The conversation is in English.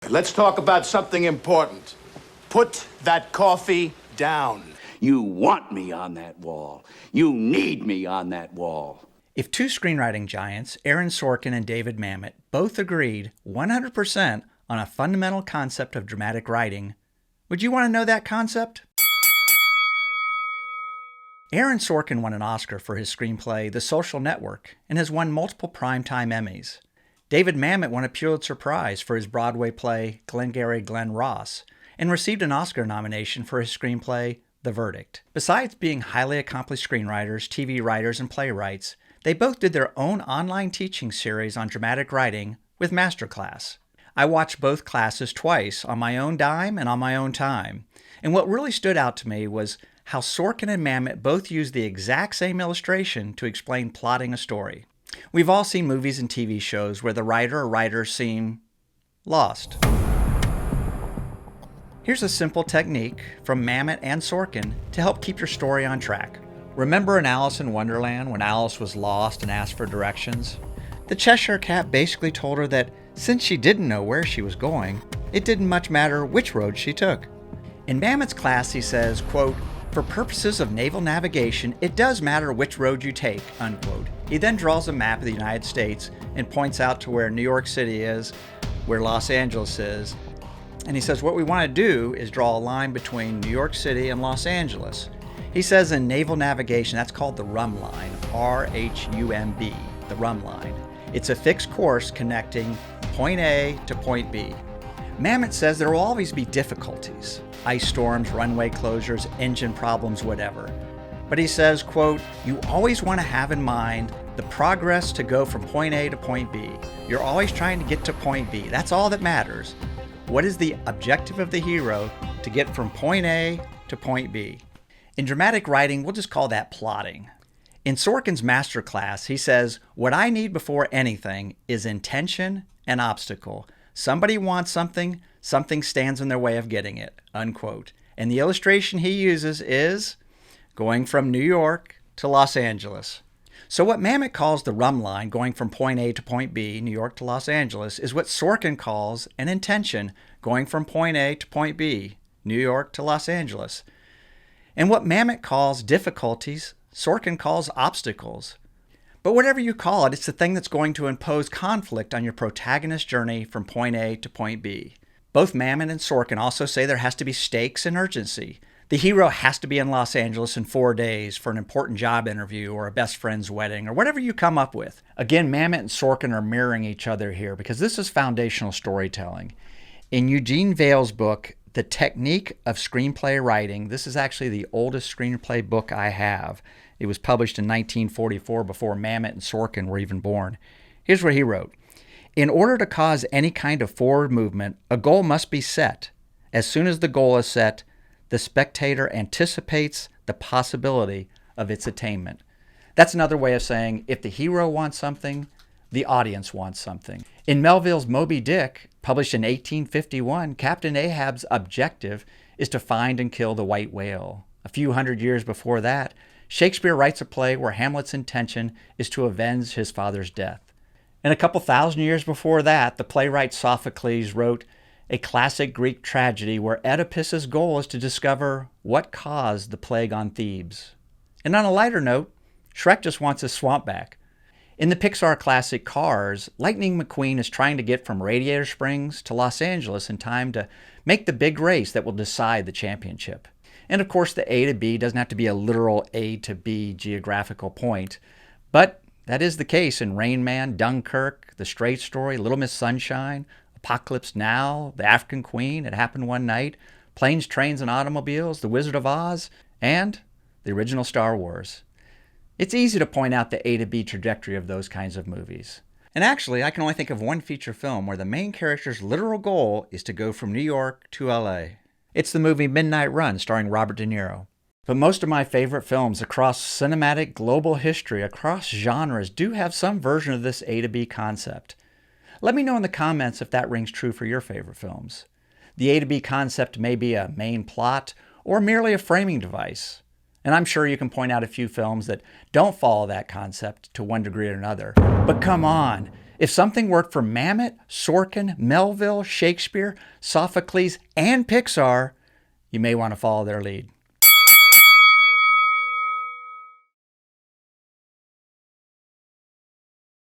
Let's talk about something important. Put that coffee down. You want me on that wall. You need me on that wall. If two screenwriting giants, Aaron Sorkin and David Mamet, both agreed 100% on a fundamental concept of dramatic writing, would you want to know that concept? Aaron Sorkin won an Oscar for his screenplay The Social Network and has won multiple Primetime Emmys. David Mamet won a Pulitzer Prize for his Broadway play Glengarry Glen Ross and received an Oscar nomination for his screenplay The Verdict. Besides being highly accomplished screenwriters, TV writers, and playwrights, they both did their own online teaching series on dramatic writing with Masterclass. I watched both classes twice on my own dime and on my own time. And what really stood out to me was how Sorkin and Mamet both used the exact same illustration to explain plotting a story. We've all seen movies and TV shows where the writer or writers seem lost. Here's a simple technique from Mamet and Sorkin to help keep your story on track. Remember in Alice in Wonderland when Alice was lost and asked for directions? The Cheshire Cat basically told her that since she didn't know where she was going, it didn't much matter which road she took. In Mamet's class, he says, quote, "For purposes of naval navigation, it does matter which road you take," unquote. He then draws a map of the United States and points out to where New York City is, where Los Angeles is, and he says what we want to do is draw a line between New York City and Los Angeles. He says in naval navigation, that's called the RUM line, R-H-U-M-B, the RUM line. It's a fixed course connecting point A to point B. Mamet says there will always be difficulties, ice storms, runway closures, engine problems, whatever. But he says, quote, "You always want to have in mind the progress to go from point A to point B. You're always trying to get to point B. That's all that matters. What is the objective of the hero to get from point A to point B?" In dramatic writing, we'll just call that plotting. In Sorkin's Masterclass, he says, "What I need before anything is intention and obstacle. Somebody wants something, something stands in their way of getting it," unquote. And the illustration he uses is going from New York to Los Angeles. So what Mamet calls the RUM line, going from point A to point B, New York to Los Angeles, is what Sorkin calls an intention, going from point A to point B, New York to Los Angeles. And what Mamet calls difficulties, Sorkin calls obstacles. But whatever you call it, it's the thing that's going to impose conflict on your protagonist's journey from point A to point B. Both Mamet and Sorkin also say there has to be stakes and urgency. The hero has to be in Los Angeles in 4 days for an important job interview or a best friend's wedding or whatever you come up with. Again, Mamet and Sorkin are mirroring each other here because this is foundational storytelling. In Eugene Vale's book, The Technique of Screenplay Writing, this is actually the oldest screenplay book I have. It was published in 1944 before Mamet and Sorkin were even born. Here's what he wrote. "In order to cause any kind of forward movement, a goal must be set. As soon as the goal is set, the spectator anticipates the possibility of its attainment." That's another way of saying if the hero wants something, the audience wants something. In Melville's Moby Dick, published in 1851, Captain Ahab's objective is to find and kill the white whale. A few hundred years before that, Shakespeare writes a play where Hamlet's intention is to avenge his father's death. And a couple thousand years before that, the playwright Sophocles wrote a classic Greek tragedy where Oedipus's goal is to discover what caused the plague on Thebes. And on a lighter note, Shrek just wants his swamp back. In the Pixar classic Cars, Lightning McQueen is trying to get from Radiator Springs to Los Angeles in time to make the big race that will decide the championship. And of course, the A to B doesn't have to be a literal A to B geographical point, but that is the case in Rain Man, Dunkirk, The Straight Story, Little Miss Sunshine, Apocalypse Now, The African Queen, It Happened One Night, Planes, Trains, and Automobiles, The Wizard of Oz, and the original Star Wars. It's easy to point out the A to B trajectory of those kinds of movies. And actually, I can only think of one feature film where the main character's literal goal is to go from New York to LA. It's the movie Midnight Run, starring Robert De Niro. But most of my favorite films across cinematic global history, across genres, do have some version of this A to B concept. Let me know in the comments if that rings true for your favorite films. The A to B concept may be a main plot or merely a framing device. And I'm sure you can point out a few films that don't follow that concept to one degree or another. But come on, If something worked for Mamet, Sorkin, Melville, Shakespeare, Sophocles, and Pixar, you may want to follow their lead.